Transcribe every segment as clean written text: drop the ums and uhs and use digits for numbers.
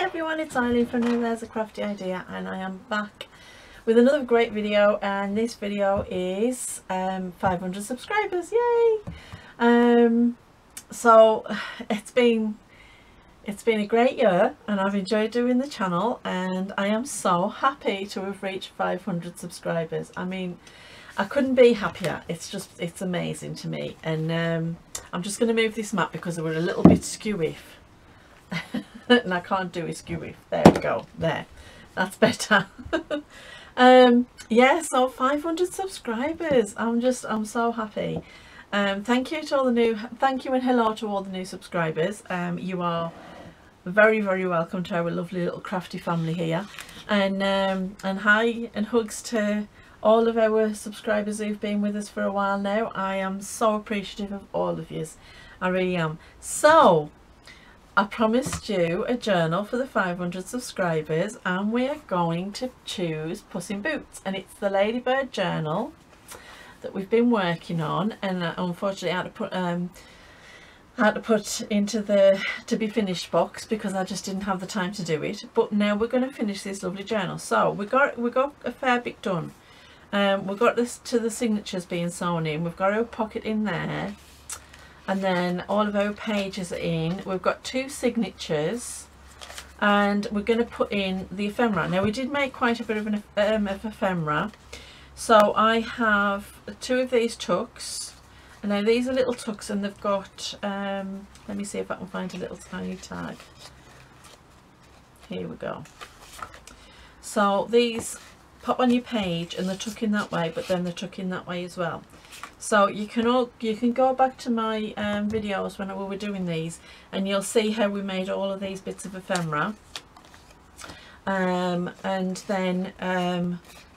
Hi everyone, it's Eileen from There's a Crafty Idea, and I am back with another great video, and this video is 500 subscribers, yay! So it's been a great year and I've enjoyed doing the channel, and I am so happy to have reached 500 subscribers. I mean, I couldn't be happier. It's amazing to me. And I'm just going to move this mat because we're a little bit skewy and I can't do a skewy. There we go, there, that's better. Yeah, so 500 subscribers. I'm so happy. Thank you to all the new, thank you and hello to all the new subscribers. You are very welcome to our lovely little crafty family here, and hi and hugs to all of our subscribers who've been with us for a while now. I am so appreciative of all of you, I really am. So I promised you a journal for the 500 subscribers, and we are going to choose Puss in Boots, and it's the Ladybird journal that we've been working on, and unfortunately I had to put into the to be finished box because I just didn't have the time to do it. But now we're going to finish this lovely journal. So we got a fair bit done. We've got this to the signatures being sewn in. We've got our pocket in there, and then all of our pages are in. We've got 2 signatures, and we're going to put in the ephemera. Now we did make quite a bit of an ephemera. So I have 2 of these tucks, and now these are little tucks, and they've got let me see if I can find a little tiny tag. Here we go. So these pop on your page and they're tuck in that way, but then they're tuck in that way as well. So you can go back to my videos when we were doing these, and you'll see how we made all of these bits of ephemera. And then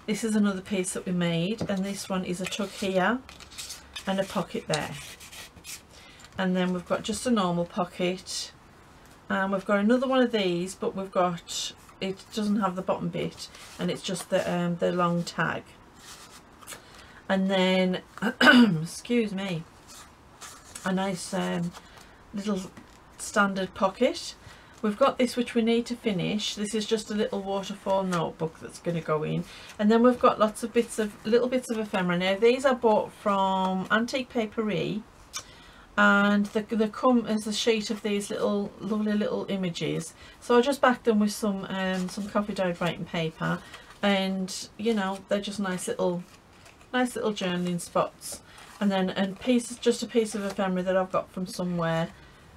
this is another piece that we made, and this one is a tuck here and a pocket there, and then we've got just a normal pocket, and we've got another one of these, but we've got, it doesn't have the bottom bit, and it's just the long tag. And then excuse me, a nice little standard pocket. We've got this which we need to finish. This is just a little waterfall notebook that's going to go in, and then we've got lots of little bits of ephemera. Now these I bought from Antique Paperie, and they come as a sheet of these little lovely little images. So I just backed them with some coffee dyed writing paper, and you know, they're just nice little journaling spots. And then just a piece of ephemera that I've got from somewhere,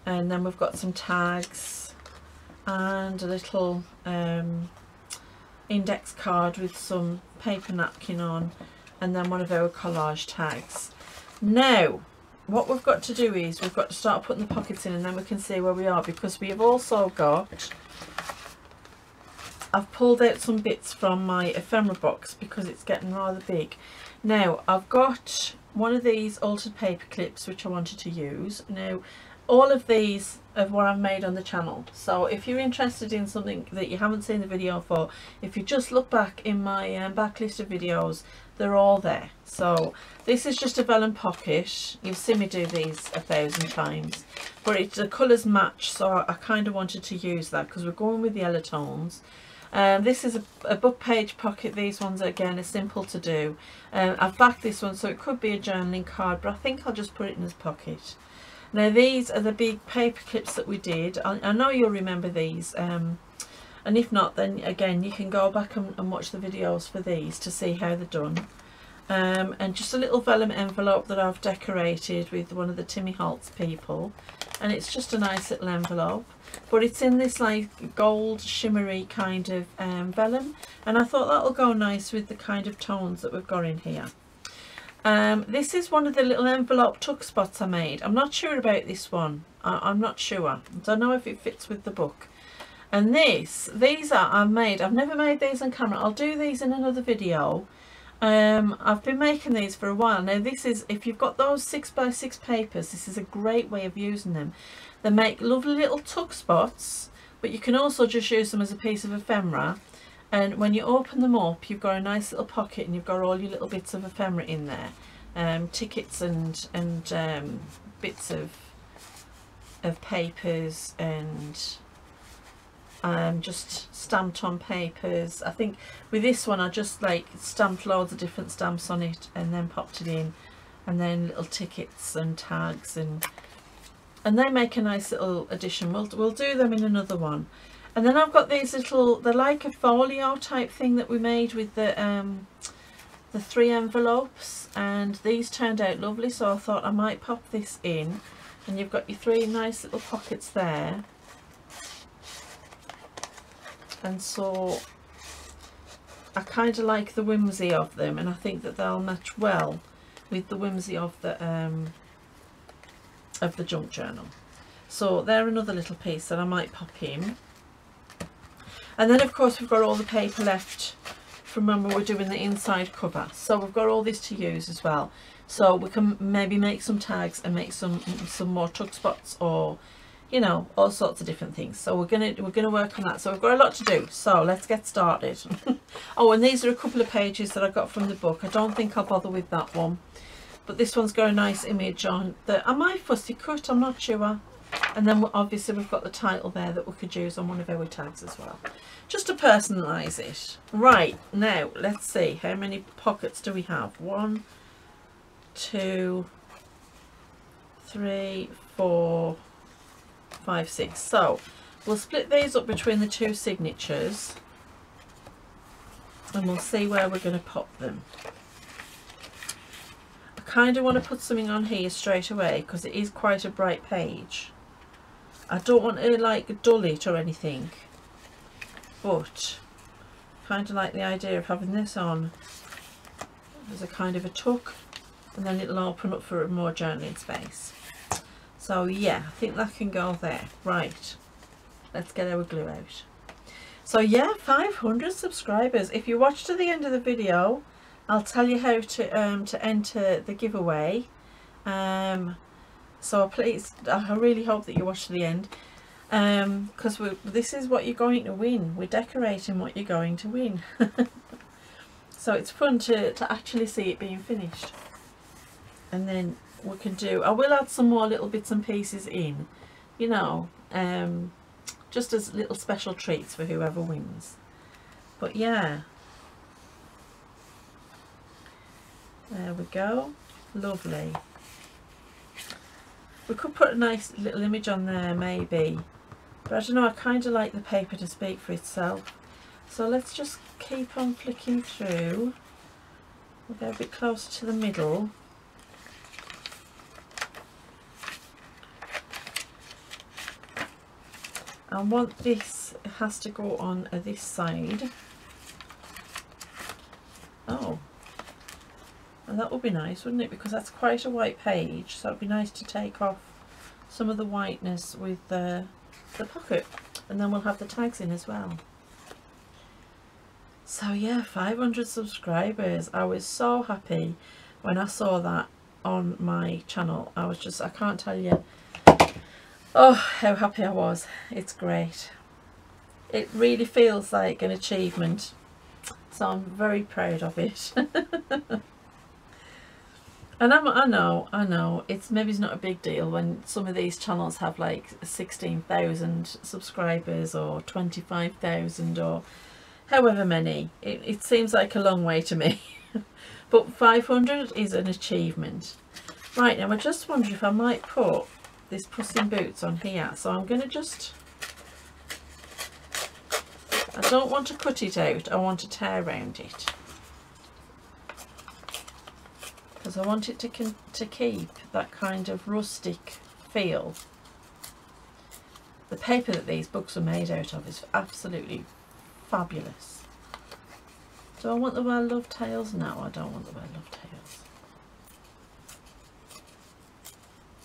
and then we've got some tags and a little index card with some paper napkin on, and then one of our collage tags. Now what we've got to do is we've got to start putting the pockets in, and then we can see where we are, because we have also got, I've pulled out some bits from my ephemera box because it's getting rather big. Now I've got one of these altered paper clips which I wanted to use. Now all of these are what I've made on the channel, so if you're interested in something that you haven't seen the video for, if you just look back in my back list of videos, they're all there. So this is just a vellum pocket. You've seen me do these 1,000 times, but the colours match, so I kind of wanted to use that because we're going with yellow tones. This is a book page pocket. These ones again are simple to do. I've backed this one, so it could be a journaling card, but I think I'll just put it in this pocket. Now these are the big paper clips that we did. I know you'll remember these, and if not, then again you can go back and watch the videos for these to see how they're done. And just a little vellum envelope that I've decorated with one of the Timmy Holtz people, and it's just a nice little envelope, but it's in this like gold shimmery kind of vellum, and I thought that'll go nice with the kind of tones that we've got in here. This is one of the little envelope tuck spots I made. I'm not sure about this one. I'm not sure. I don't know if it fits with the book. And these are I've never made these on camera. I'll do these in another video. I've been making these for a while now. This is, if you've got those 6x6 papers, this is a great way of using them. They make lovely little tuck spots, but you can also just use them as a piece of ephemera, and when you open them up you've got a nice little pocket, and you've got all your little bits of ephemera in there, tickets and bits of papers and just stamped on papers. I think with this one I just like stamped loads of different stamps on it and then popped it in, and then little tickets and tags, and they make a nice little addition. We'll do them in another one. And then I've got these little, they're like a folio type thing that we made with the 3 envelopes, and these turned out lovely, so I thought I might pop this in, and you've got your 3 nice little pockets there. And so I kind of like the whimsy of them, and I think that they'll match well with the whimsy of the junk journal. So they're another little piece that I might pop in. And then of course we've got all the paper left from when we were doing the inside cover, so we've got all this to use as well. So we can maybe make some tags and make some more tuck spots, or you know, all sorts of different things. So we're gonna work on that. So we've got a lot to do, so let's get started. Oh, and these are a couple of pages that I got from the book. I don't think I'll bother with that one, but this one's got a nice image on that I might fussy cut, I'm not sure. And then obviously we've got the title there that we could use on one of our tags as well, just to personalise it. Right, now let's see, how many pockets do we have? 1, 2, 3, 4, 5, 6. So we'll split these up between the 2 signatures, and we'll see where we're going to pop them. I kind of want to put something on here straight away because it is quite a bright page. I don't want to like dull it or anything, but kind of like the idea of having this on as a kind of a tuck, and then it'll open up for more journaling space. So yeah, I think that can go there. Right, let's get our glue out. So yeah, 500 subscribers. If you watch to the end of the video, I'll tell you how to enter the giveaway. So please, I really hope that you watch to the end, because this is what you're going to win. We're decorating what you're going to win. So it's fun to actually see it being finished. And then we can do, I will add some more little bits and pieces in, you know, just as little special treats for whoever wins. But yeah, there we go, lovely. We could put a nice little image on there maybe, but I don't know, I kind of like the paper to speak for itself. So let's just keep on flicking through. We'll go a bit closer to the middle. And want this, it has to go on this side. Oh, and that would be nice, wouldn't it? Because that's quite a white page, so it'd be nice to take off some of the whiteness with the pocket, and then we'll have the tags in as well. So yeah, 500 subscribers. I was so happy when I saw that on my channel. I was just, I can't tell you, oh, how happy I was. It's great. It really feels like an achievement, so I'm very proud of it. And I know it's not a big deal when some of these channels have like 16,000 subscribers or 25,000 or however many. It seems like a long way to me. But 500 is an achievement. Right, now I just wonder if I might put this Puss in Boots on here. So I'm going to just, I don't want to cut it out, I want to tear around it, because I want it to keep that kind of rustic feel. The paper that these books are made out of is absolutely fabulous. Do I want the Well Loved Tales? No, I don't want the Well Loved Tales.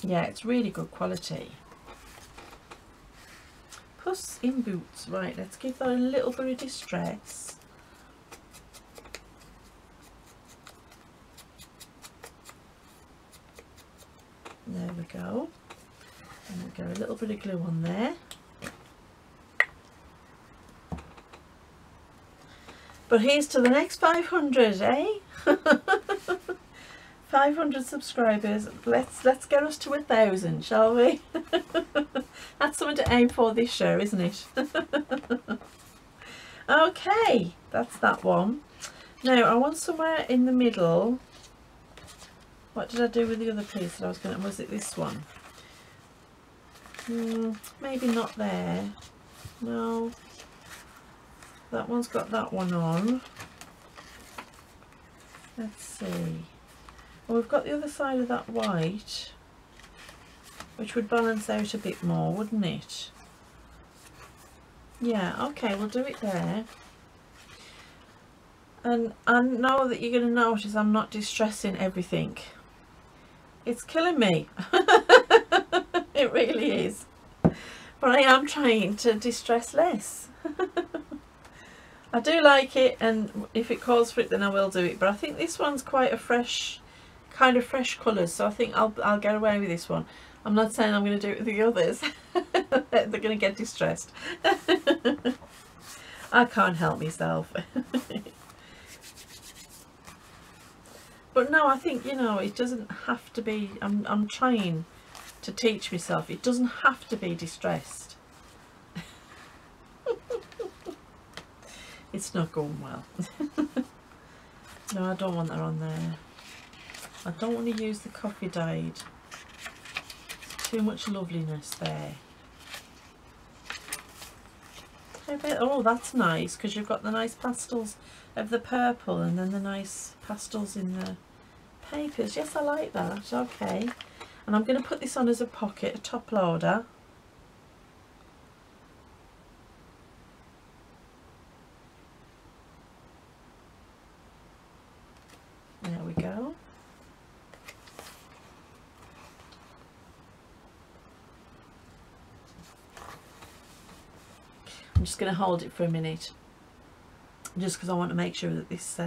Yeah, it's really good quality. Puss in Boots. Right, let's give that a little bit of distress. There we go. And we'll go a little bit of glue on there. But here's to the next 500, eh? 500 subscribers. Let's get us to 1,000, shall we? That's something to aim for this show, isn't it? Okay, that's that one. Now I want somewhere in the middle. What did I do with the other piece that I was going to... Was it this one? Maybe not there. No. That one's got that one on. Let's see. Well, we've got the other side of that white, which would balance out a bit more, wouldn't it? Yeah, okay, we'll do it there. And I know that you're going to notice I'm not distressing everything. It's killing me. It really is. But I am trying to distress less. I do like it, and if it calls for it then I will do it. But I think this one's quite a fresh, kind of fresh colours, so I think I'll get away with this one. I'm not saying I'm going to do it with the others. They're going to get distressed. I can't help myself. But no, I think, you know, it doesn't have to be, I'm trying to teach myself, it doesn't have to be distressed. It's not going well. No, I don't want that on there. I don't want to use the coffee dyed. Too much loveliness there. Oh, that's nice, because you've got the nice pastels of the purple and then the nice pastels in the papers. Yes, I like that. Okay. And I'm going to put this on as a pocket, a top loader. There we go. I'm just going to hold it for a minute, just because I want to make sure that this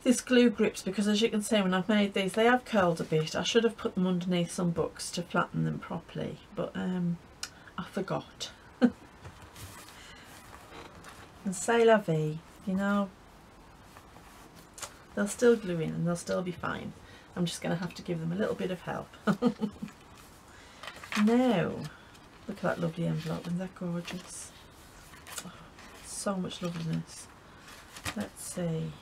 this glue grips, because as you can see when I've made these they have curled a bit. I should have put them underneath some books to flatten them properly, but I forgot. And c'est la vie, you know, they'll still glue in and they'll still be fine. I'm just going to have to give them a little bit of help. Now, look at that lovely envelope, isn't that gorgeous? Oh, so much loveliness. Let's see.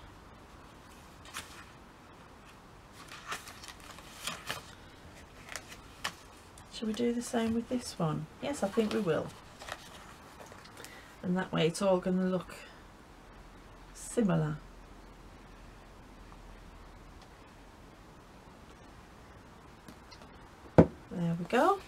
Shall we do the same with this one? Yes, I think we will. And that way it's all going to look similar. There we go.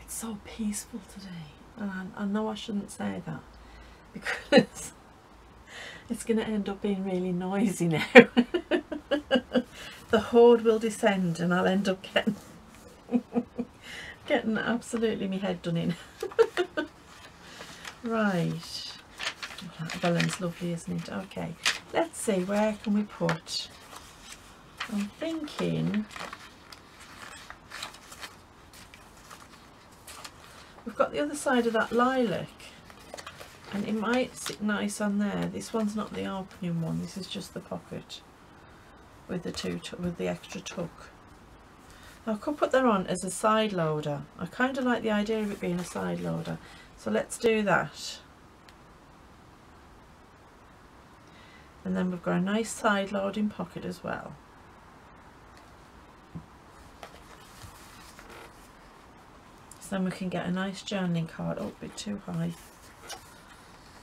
It's so peaceful today, and I know I shouldn't say that because it's going to end up being really noisy now. The horde will descend and I'll end up getting absolutely my head done in. Right, oh, that vellum's lovely, isn't it? Okay, let's see, where can we put, I'm thinking we've got the other side of that lilac and it might sit nice on there. This one's not the opening one, this is just the pocket with the extra tuck. I could put that on as a side loader. I kind of like the idea of it being a side loader, so let's do that. And then we've got a nice side loading pocket as well. So then we can get a nice journaling card. Oh, a bit too high.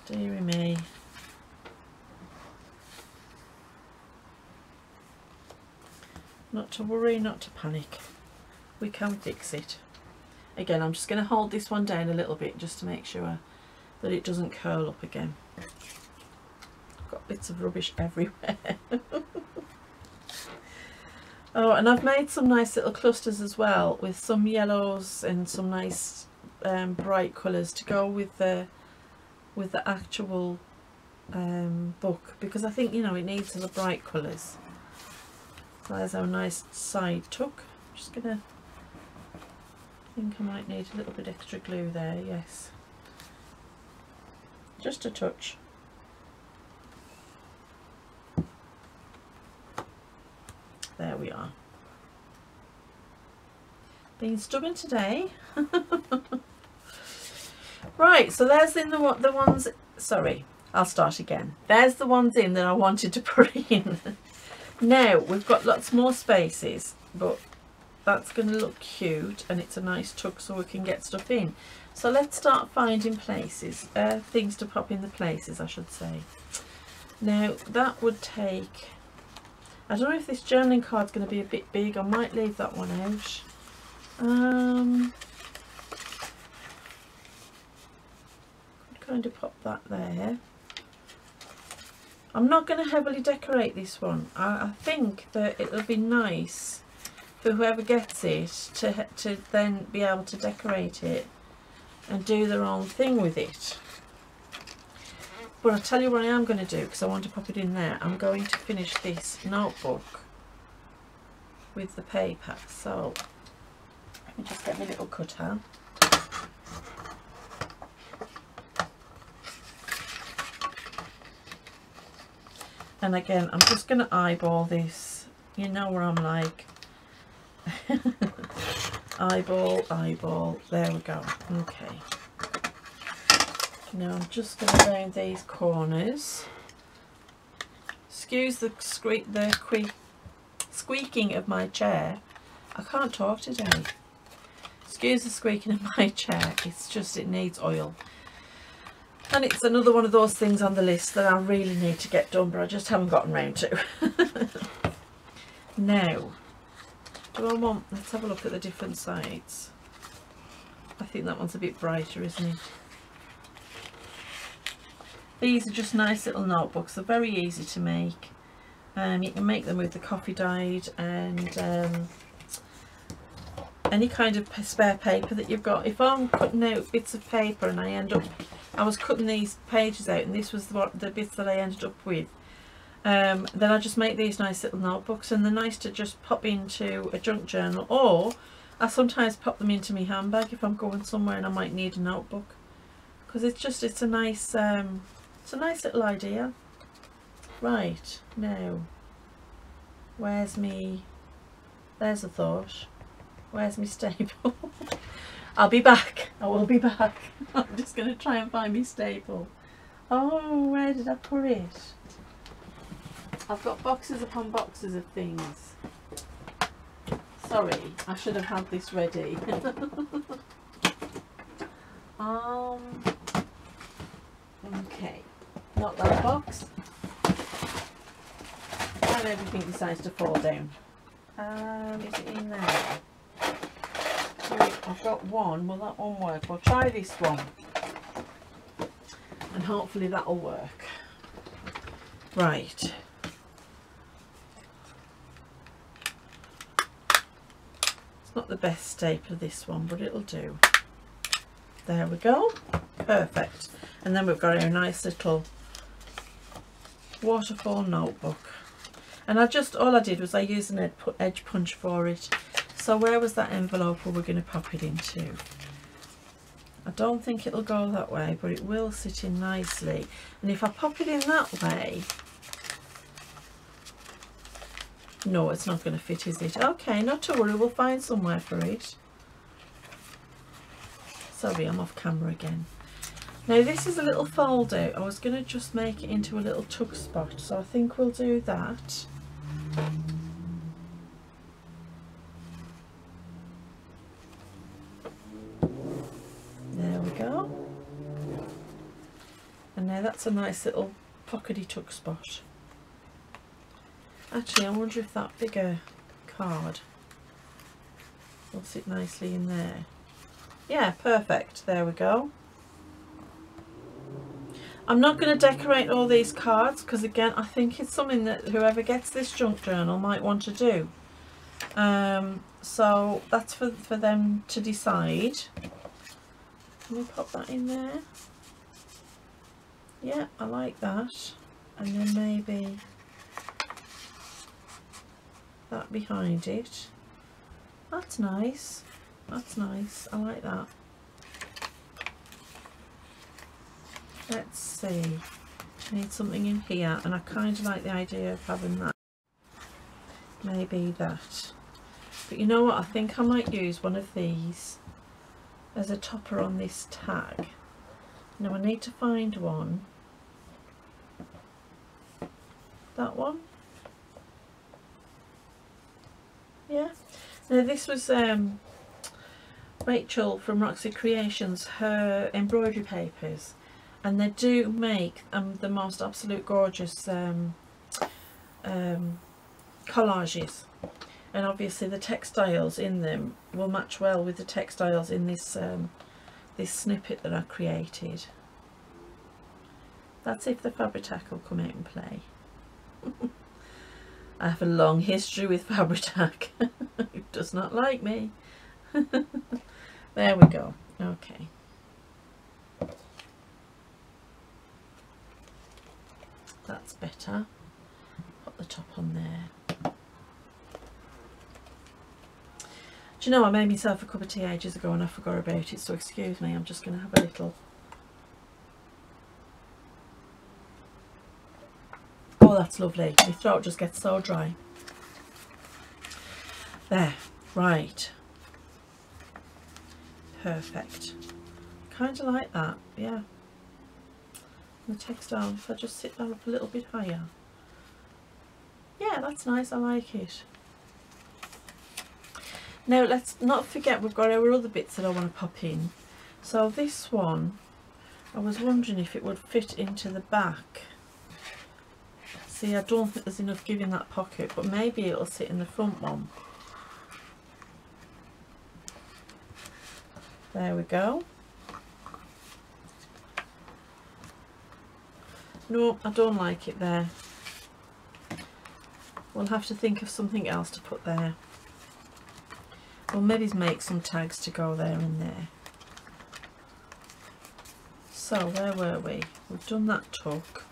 Dearie me. Not to worry, not to panic. We can fix it. Again, I'm just going to hold this one down a little bit just to make sure that it doesn't curl up again. I've got bits of rubbish everywhere. Oh, and I've made some nice little clusters as well with some yellows and some nice bright colours to go with the actual book, because I think, you know, it needs the bright colours. So there's our nice side tuck. I'm just gonna think I might need a little bit extra glue there, yes. Just a touch. There we are. Being stubborn today. Right, so there's in the ones, sorry, I'll start again. There's the ones in that I wanted to put in. Now we've got lots more spaces, but that's going to look cute and it's a nice tuck so we can get stuff in. So let's start finding places, things to pop in the places, I should say. Now that would take, I don't know if this journaling card's going to be a bit big. I might leave that one out. Could kind of pop that there. I'm not going to heavily decorate this one. I think that it'll be nice for whoever gets it to then be able to decorate it and do their own thing with it. But I'll tell you what I am going to do, because I want to pop it in there. I'm going to finish this notebook with the paper. So let me just get my little cutter. And again, I'm just going to eyeball this. You know where I'm like. Eyeball, eyeball. There we go. Okay. Now I'm just going to round these corners. Excuse the squeaking of my chair. I can't talk today. Excuse the squeaking of my chair. It's just, it needs oil. And it's another one of those things on the list that I really need to get done, but I just haven't gotten round to. Now, do I want, let's have a look at the different sides. I think that one's a bit brighter, isn't it? These are just nice little notebooks. They're very easy to make. You can make them with the coffee dyed and any kind of spare paper that you've got. If I'm cutting out bits of paper and I was cutting these pages out and this was the bits that I ended up with, then I just make these nice little notebooks, and they're nice to just pop into a junk journal, or I sometimes pop them into my handbag if I'm going somewhere and I might need a notebook, because it's a nice little idea. Right, now there's a thought, where's my staple? I'll be back. I will be back. I'm just going to try and find my staple. Oh, where did I put it? I've got boxes upon boxes of things. Sorry, I should have had this ready. Okay, not that box. And everything decides to fall down. Is it in there? I've got one. Will that one work? We'll try this one and hopefully that'll work. Right, it's not the best staple, this one, but it'll do. There we go, perfect. And then we've got our nice little waterfall notebook, and all I did was I used an edge punch for it. So where was that envelope we were going to pop it into? I don't think it'll go that way, but it will sit in nicely. And if I pop it in that way, no, it's not going to fit, is it? Okay, not to worry, we'll find somewhere for it. Sorry, I'm off camera again. Now this is a little fold out. I was going to just make it into a little tuck spot, so I think we'll do that. There we go. And now that's a nice little pockety tuck spot. Actually, I wonder if that bigger card will sit nicely in there. Yeah, perfect. There we go. I'm not going to decorate all these cards because, again, I think it's something that whoever gets this junk journal might want to do. So that's for them to decide. Can we pop that in there? Yeah, I like that. And then maybe that behind it. That's nice. that's nice. I like that. Let's see. I need something in here, and I kind of like the idea of having that. Maybe that. But you know what? I think I might use one of these as a topper on this tag. Now I need to find one. That one. Yeah. Now this was Rachel from Roxy Creations, her embroidery papers, and they do make the most absolute gorgeous collages, and obviously the textiles in them will match well with the textiles in this this snippet that I created. That's if the Fabri-Tac will come out and play. I have a long history with Fabri-Tac. It does not like me. There we go. Okay. That's better. Put the top on there. Do you know, I made myself a cup of tea ages ago and I forgot about it, so excuse me, I'm just going to have a little. Oh, that's lovely. My throat just gets so dry. There, right. Perfect. Kind of like that, yeah. The textile, if I just sit that up a little bit higher. Yeah, that's nice, I like it. Now let's not forget we've got our other bits that I want to pop in. So this one, I was wondering if it would fit into the back. See, I don't think there's enough give in that pocket, but maybe it'll sit in the front one. There we go. No, I don't like it there. We'll have to think of something else to put there. We'll maybe make some tags to go there and there. So where were we? We've done that tuck,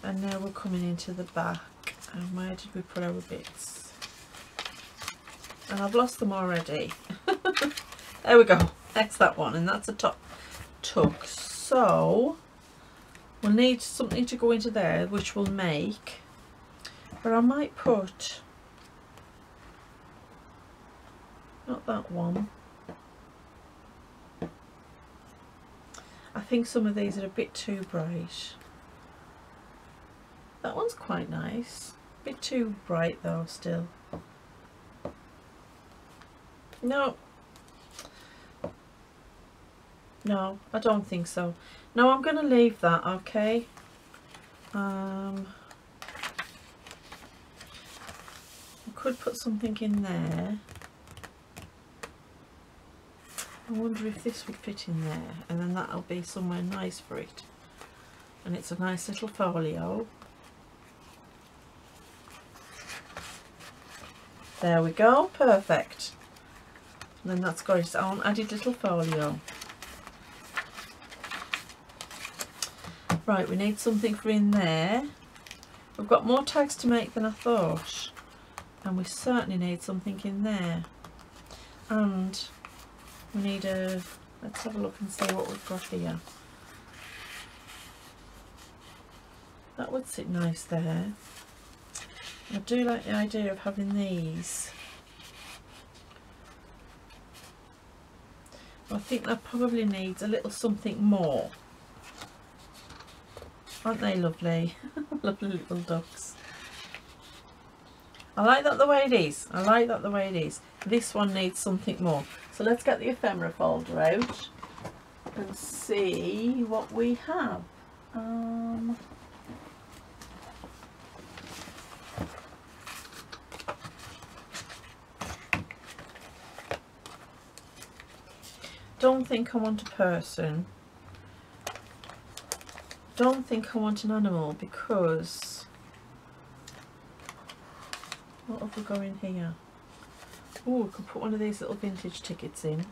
and now we're coming into the back. And where did we put our bits? And I've lost them already. There we go. That's that one, and that's a top tuck. So we'll need something to go into there, which we'll make. But I might put, not that one. I think some of these are a bit too bright. That one's quite nice. A bit too bright though still. No. No, I don't think so. No, I'm going to leave that, okay? I could put something in there. I wonder if this would fit in there, and then that'll be somewhere nice for it. And it's a nice little folio. There we go, perfect. And then that's got its own added little folio. Right, we need something for in there. We've got more tags to make than I thought, and we certainly need something in there. And we need a, let's have a look and see what we've got here. That would sit nice there. I do like the idea of having these. I think that probably needs a little something more. Aren't they lovely? Lovely little ducks. I like that the way it is. I like that the way it is. This one needs something more. So let's get the ephemera folder out and see what we have. Don't think I want a person. Don't think I want an animal, because what have we got in here? Oh, we could put one of these little vintage tickets in.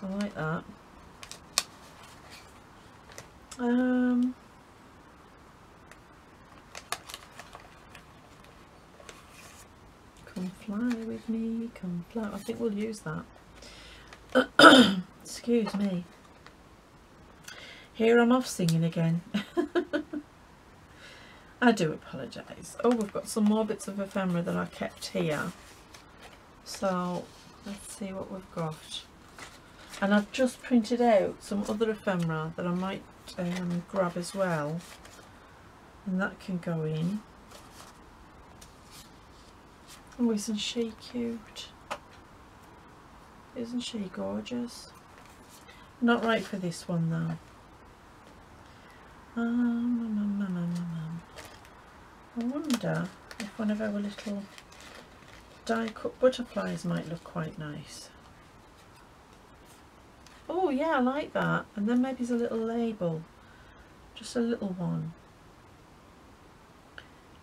I like that. Come fly with me, come fly. I think we'll use that. Excuse me. Here I'm off singing again. I do apologise. Oh, we've got some more bits of ephemera that I kept here. So let's see what we've got. And I've just printed out some other ephemera that I might grab as well. And that can go in. Oh, isn't she cute? Isn't she gorgeous? Not right for this one though. I wonder if one of our little die cut butterflies might look quite nice. Oh yeah, I like that. And then maybe there's a little label, just a little one,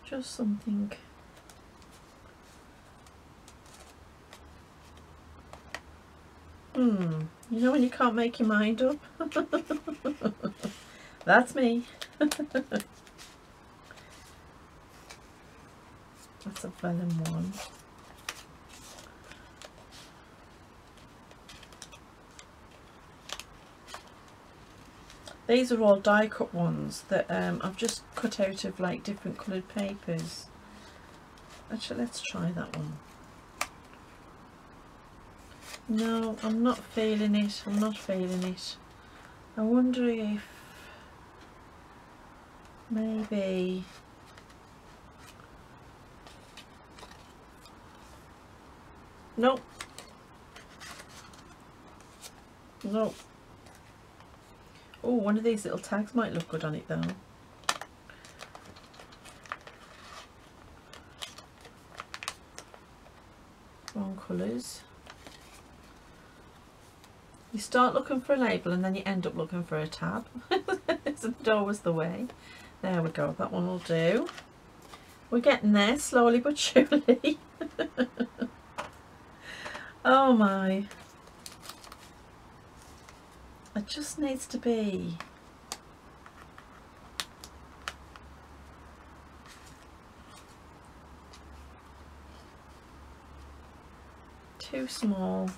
just something. You know when you can't make your mind up? That's me. That's a vellum one. These are all die cut ones that I've just cut out of like different coloured papers. Actually, let's try that one. No, I'm not feeling it. I'm not feeling it. I wonder if maybe nope. Nope. Oh, one of these little tags might look good on it though. Wrong colours. You start looking for a label and then you end up looking for a tab. It's always the way. There we go, that one will do. We're getting there slowly but surely. Oh my. It just needs to be too small.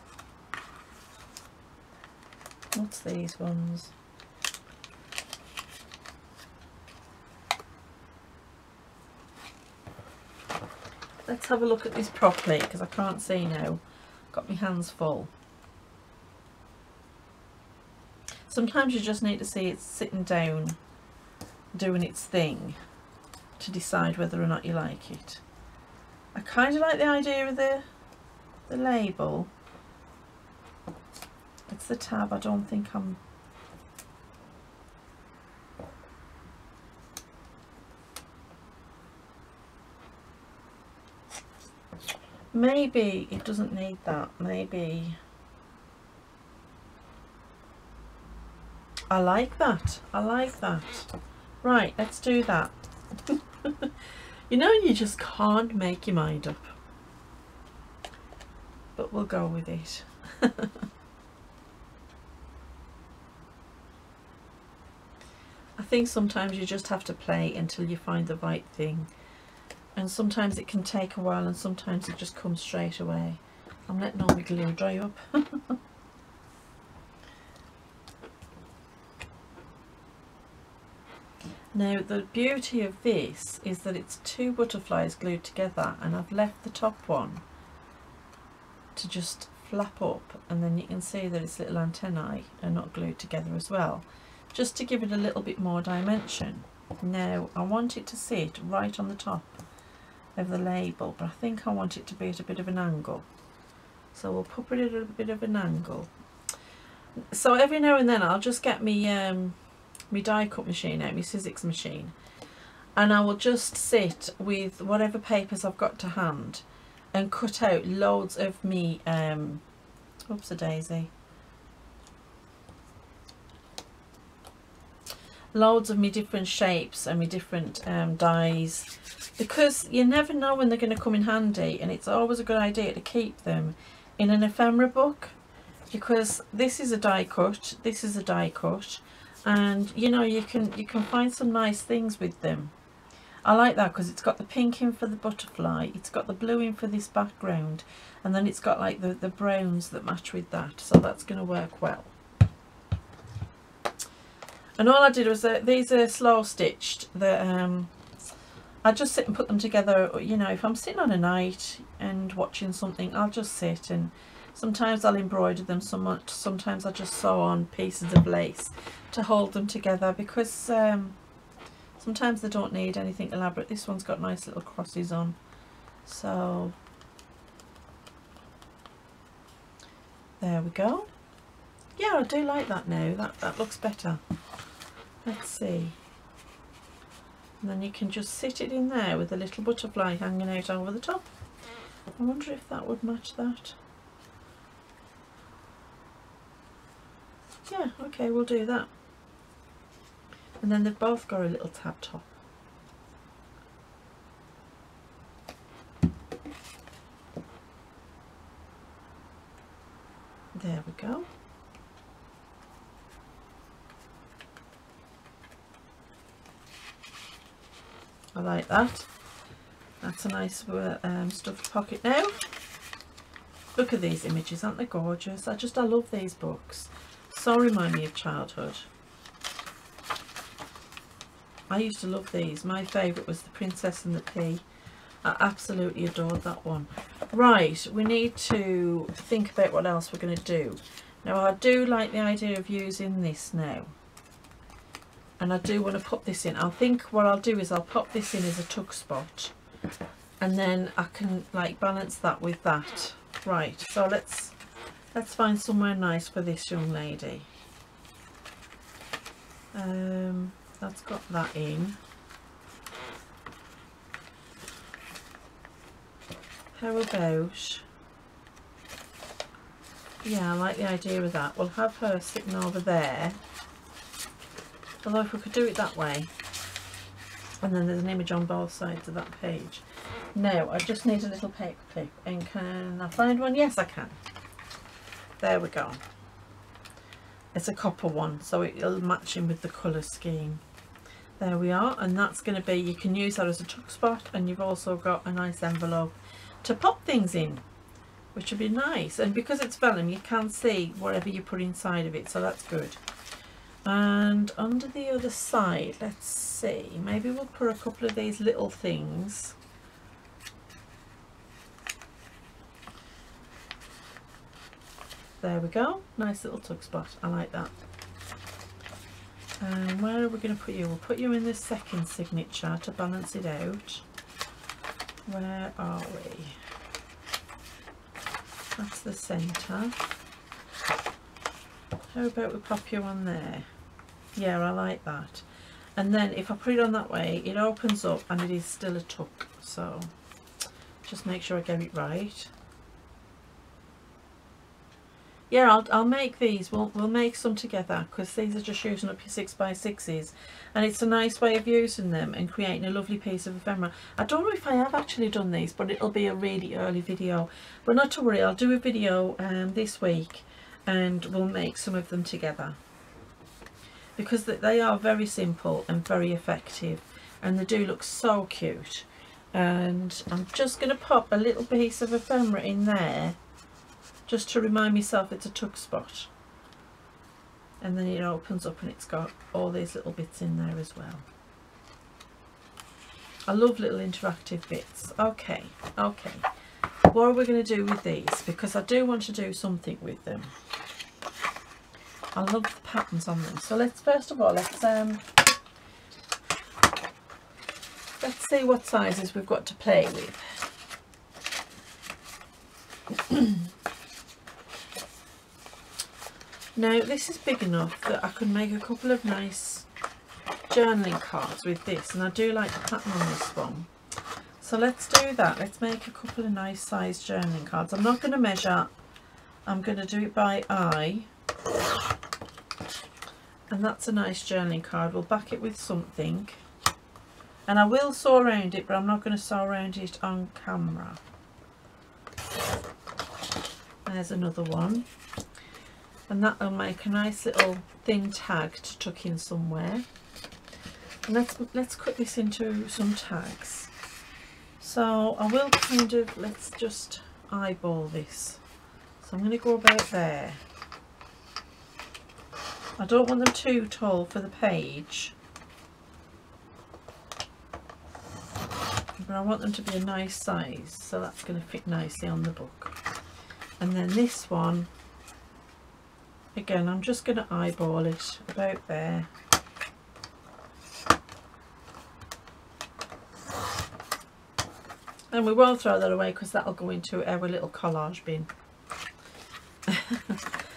What's these ones? Let's have a look at this properly because I can't see now. Got my hands full. Sometimes you just need to see it sitting down doing its thing to decide whether or not you like it. I kind of like the idea of the label. It's the tab. I don't think I'm... Maybe it doesn't need that. Maybe... I like that. I like that. Right, let's do that. You know, you just can't make your mind up. But we'll go with it. I think sometimes you just have to play until you find the right thing. And sometimes it can take a while and sometimes it just comes straight away. I'm letting all my glue dry up. Now the beauty of this is that it's two butterflies glued together, and I've left the top one to just flap up, and then you can see that its little antennae are not glued together as well, just to give it a little bit more dimension. Now I want it to sit right on the top of the label, but I think I want it to be at a bit of an angle, so we'll put it at a bit of an angle. So every now and then I'll just get me my die cut machine out, my Sizzix machine, and I will just sit with whatever papers I've got to hand and cut out loads of me oops a daisy, loads of me different shapes and me different dies, because you never know when they're going to come in handy, and it's always a good idea to keep them in an ephemera book, because this is a die cut, this is a die cut, and you know, you can find some nice things with them. I like that because it's got the pink in for the butterfly, it's got the blue in for this background, and then it's got like the browns that match with that, so that's going to work well. And all I did was these are slow stitched. I just sit and put them together. You know, if I'm sitting on a night and watching something, I'll just sit, and sometimes I'll embroider them so much. Sometimes I just sew on pieces of lace to hold them together, because sometimes they don't need anything elaborate. This one's got nice little crosses on, so there we go. Yeah, I do like that now. That looks better. Let's see. And then you can just sit it in there with a little butterfly hanging out over the top. I wonder if that would match that. Yeah, okay, we'll do that. And then they've both got a little tab top. There we go. I like that. That's a nice stuffed pocket now. Look at these images, aren't they gorgeous? I love these books. So remind me of childhood. I used to love these. My favourite was The Princess and the Pea. I absolutely adored that one. Right, we need to think about what else we're going to do. Now, I do like the idea of using this now. And I do want to put this in. I think what I'll do is I'll pop this in as a tuck spot, and then I can like balance that with that. Right, so let's find somewhere nice for this young lady. That's got that in. How about, yeah, I like the idea of that. We'll have her sitting over there. Although if we could do it that way, and then there's an image on both sides of that page. Now I just need a little paper clip, and can I find one? Yes, I can. There we go. It's a copper one, so it'll match in with the colour scheme. There we are, and that's going to be, you can use that as a tuck spot, and you've also got a nice envelope to pop things in, which would be nice. And because it's vellum, you can see whatever you put inside of it, so that's good. And under the other side, let's see, maybe we'll put a couple of these little things. There we go, nice little tuck spot. I like that. And where are we going to put you? We'll put you in the second signature to balance it out. Where are we? That's the centre. How about we pop you on there? Yeah, I like that. And then if I put it on that way, it opens up and it is still a tuck. So just make sure I get it right. Yeah, I'll make these. We'll make some together, because these are just using up your 6x6s, and it's a nice way of using them and creating a lovely piece of ephemera. I don't know if I have actually done these, but it'll be a really early video. But not to worry, I'll do a video this week, and we'll make some of them together, because they are very simple and very effective, and they do look so cute. And I'm just going to pop a little piece of ephemera in there, just to remind myself it's a tuck spot, and then it opens up and it's got all these little bits in there as well. I love little interactive bits. Okay, what are we going to do with these? Because I do want to do something with them. I love the patterns on them. So let's first of all let's see what sizes we've got to play with. Now this is big enough that I can make a couple of nice journaling cards with this, and I do like the pattern on this one. So let's do that. Let's make a couple of nice sized journaling cards. I'm not going to measure, I'm going to do it by eye. And that's a nice journaling card. We'll back it with something. And I will sew around it, but I'm not going to sew around it on camera. There's another one. And that will make a nice little thin tag to tuck in somewhere. And let's cut this into some tags. So I will kind of, let's just eyeball this. So I'm going to go about there. I don't want them too tall for the page, but I want them to be a nice size, so that's going to fit nicely on the book. And then this one, again, I'm just going to eyeball it about there. And we won't throw that away because that'll go into our little collage bin.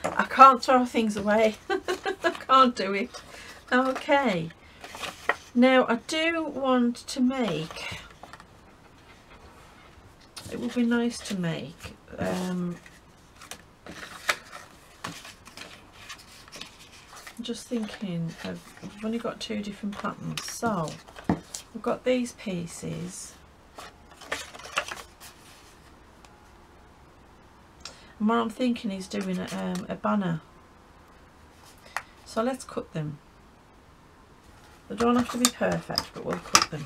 I can't throw things away. I can't do it. Okay. Now I do want to make, it would be nice to make I'm just thinking of, I've only got 2 different patterns, so we've got these pieces, and what I'm thinking is doing a banner. So let's cut them. They don't have to be perfect, but we'll cut them.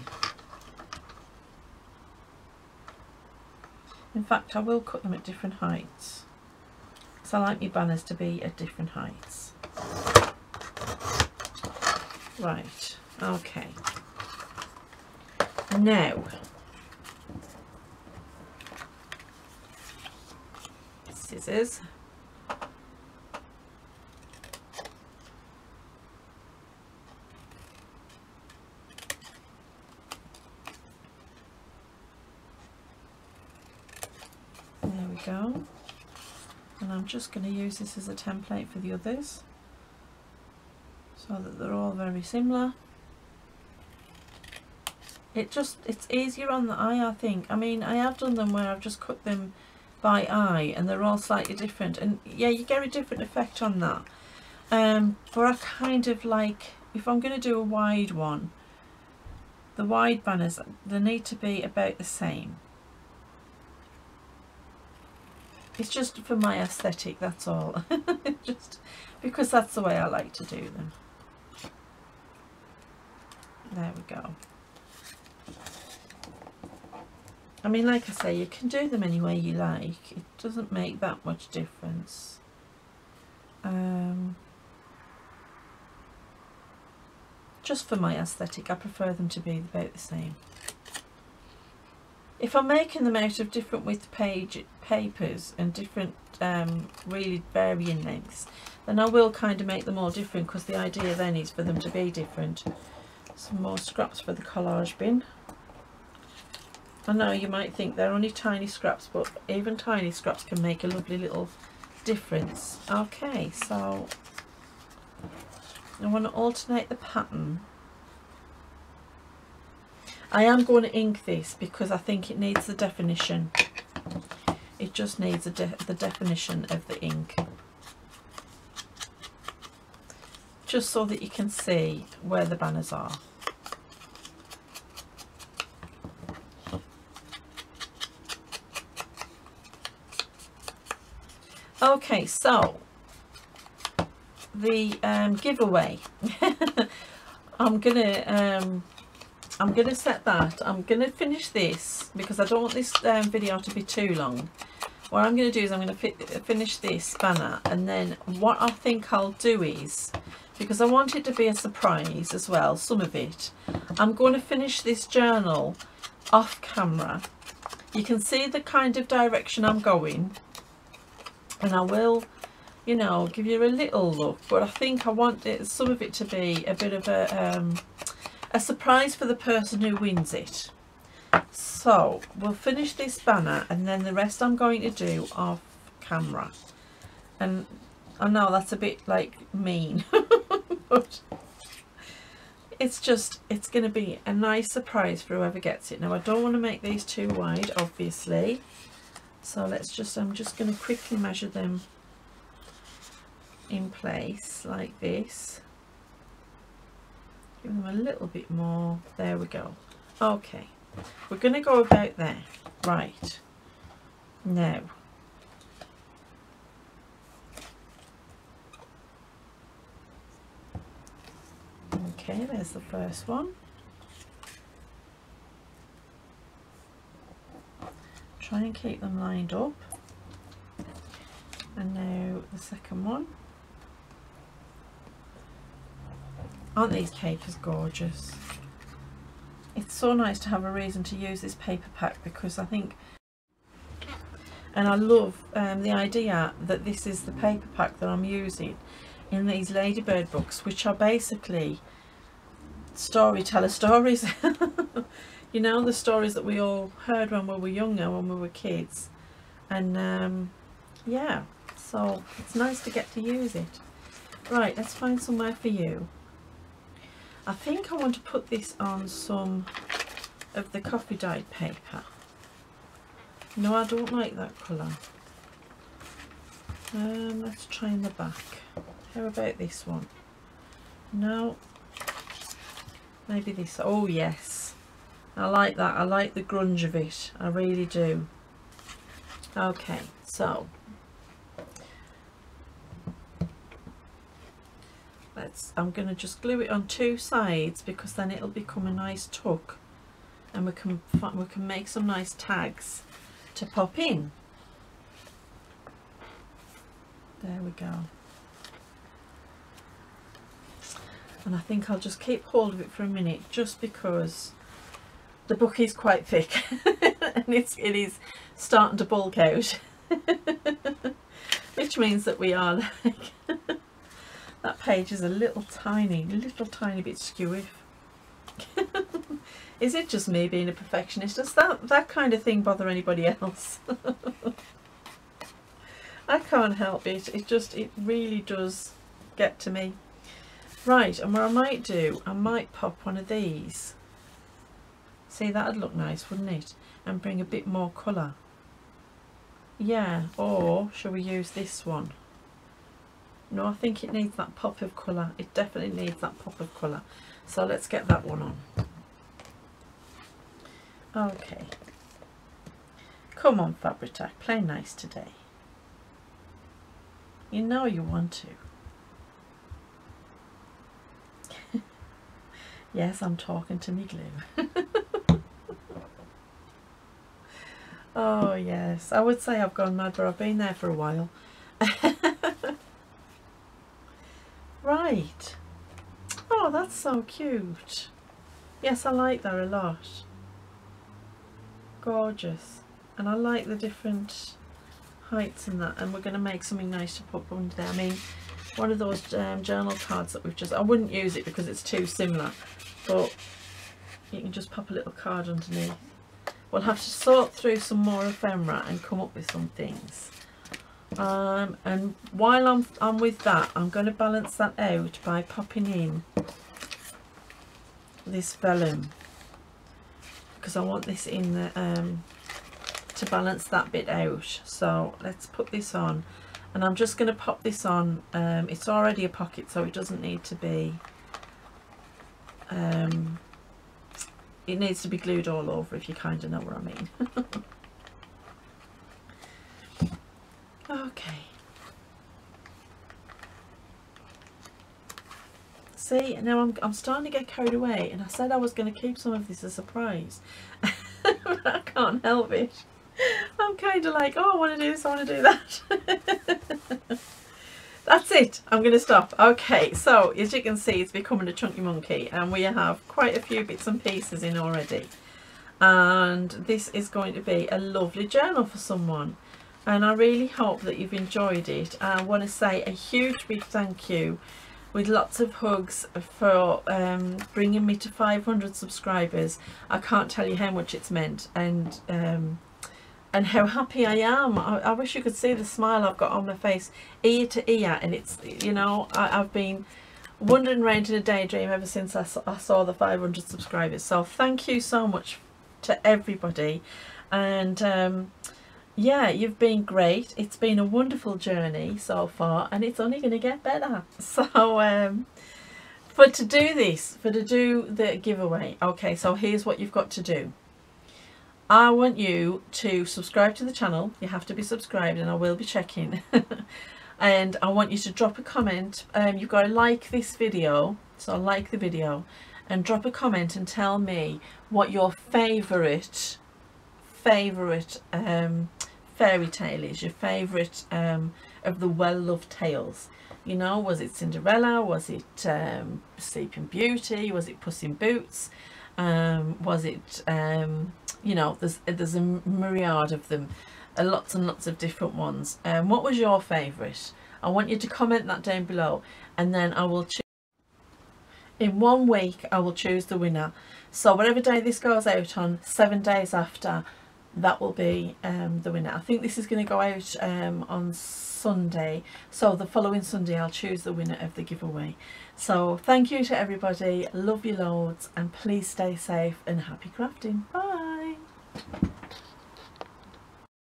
In fact, I will cut them at different heights, because I like my banners to be at different heights. Right, okay. Now, scissors. There we go. And I'm just going to use this as a template for the others, so that they're all very similar. It's easier on the eye, I think. I mean, I have done them where I've just cut them by eye and they're all slightly different, and yeah, you get a different effect on that. But I kind of like, if I'm going to do a wide one, the wide banners, they need to be about the same. It's just for my aesthetic, that's all. Just because that's the way I like to do them. There we go. I mean, like I say, you can do them any way you like. It doesn't make that much difference. Just for my aesthetic, I prefer them to be about the same. If I'm making them out of different width papers and different really varying lengths, then I will kind of make them all different, because the idea then is for them to be different. Some more scraps for the collage bin. I know you might think they're only tiny scraps, but even tiny scraps can make a lovely little difference. Okay, so I want to alternate the pattern. I am going to ink this because I think it needs the definition. It just needs the definition of the ink, just so that you can see where the banners are. Okay, so the giveaway. I'm gonna set that. I'm gonna finish this because I don't want this video to be too long. What I'm gonna do is I'm gonna finish this banner, and then what I think I'll do is, because I want it to be a surprise as well, some of it, I'm going to finish this journal off camera. You can see the kind of direction I'm going, and I will, you know, give you a little look, but I think I want some of it to be a bit of a surprise for the person who wins it. So we'll finish this banner, and then the rest I'm going to do off camera. And I know that's a bit like mean, but it's going to be a nice surprise for whoever gets it. Now I don't want to make these too wide, obviously, so I'm just going to quickly measure them in place like this. Give them a little bit more. There we go. Okay, we're going to go about there. Right, now okay, there's the first one. Try and keep them lined up. And now the second one. Aren't these papers gorgeous? It's so nice to have a reason to use this paper pack, because I think, and I love the idea that this is the paper pack that I'm using in these Ladybird books, which are basically storyteller stories. You know, the stories that we all heard when we were younger, when we were kids. And yeah, so it's nice to get to use it. Right, let's find somewhere for you. I think I want to put this on some of the coffee dyed paper. No, I don't like that colour. Let's try in the back. How about this one? No. Maybe this. Oh yes, I like that. I like the grunge of it. I really do. Okay, so I'm going to just glue it on two sides, because then it'll become a nice tuck, and we can make some nice tags to pop in. There we go. And I think I'll just keep hold of it for a minute, just because the book is quite thick and it is starting to bulk out. Which means that we are like that page is a little tiny bit skewy. Is it just me being a perfectionist? Does that kind of thing bother anybody else? I can't help it. It really does get to me. Right, and what I might do, I might pop one of these. See, that'd look nice, wouldn't it? And bring a bit more colour. Yeah, or shall we use this one? No, I think it needs that pop of colour. It definitely needs that pop of colour. So let's get that one on. Okay. Come on, Fabri-Tac, play nice today. You know you want to. Yes, I'm talking to me glue. Oh yes, I would say I've gone mad, but I've been there for a while. Right. Oh, that's so cute. Yes, I like that a lot. Gorgeous. And I like the different heights and that, and we're going to make something nice to put under there. I mean, one of those journal cards that we've just, I wouldn't use it because it's too similar, but you can just pop a little card underneath. We'll have to sort through some more ephemera and come up with some things. And while I'm with that, I'm going to balance that out by popping in this vellum, because I want this in the to balance that bit out. So let's put this on, and I'm just going to pop this on. It's already a pocket, so it doesn't need to be it needs to be glued all over, if you kind of know what I mean. Okay. See, now I'm starting to get carried away, and I said I was going to keep some of this a surprise. But I can't help it. I'm kind of like, oh, I want to do this, I want to do that. That's it, I'm going to stop. Okay, so as you can see, it's becoming a chunky monkey, and we have quite a few bits and pieces in already. And this is going to be a lovely journal for someone. And I really hope that you've enjoyed it. I want to say a huge big thank you, with lots of hugs, for bringing me to 500 subscribers. I can't tell you how much it's meant, and how happy I am. I wish you could see the smile I've got on my face, ear to ear. And it's, you know, I've been wandering around in a daydream ever since I saw the 500 subscribers. So thank you so much to everybody. And yeah, you've been great. It's been a wonderful journey so far, and it's only going to get better. So to do the giveaway, okay, so here's what you've got to do. I want you to subscribe to the channel. You have to be subscribed, and I will be checking. And I want you to drop a comment. You've got to like this video, so like the video, and drop a comment and tell me what your favourite fairy tale is, your favourite of the well-loved tales. You know, was it Cinderella? Was it Sleeping Beauty? Was it Puss in Boots? Was it, you know, there's a myriad of them, lots and lots of different ones. What was your favourite? I want you to comment that down below, and then I will choose. In 1 week I will choose the winner. So whatever day this goes out on, 7 days after, that will be the winner. I think this is going to go out on Sunday, so the following Sunday I'll choose the winner of the giveaway. So thank you to everybody, love you loads, and please stay safe and happy crafting. Bye.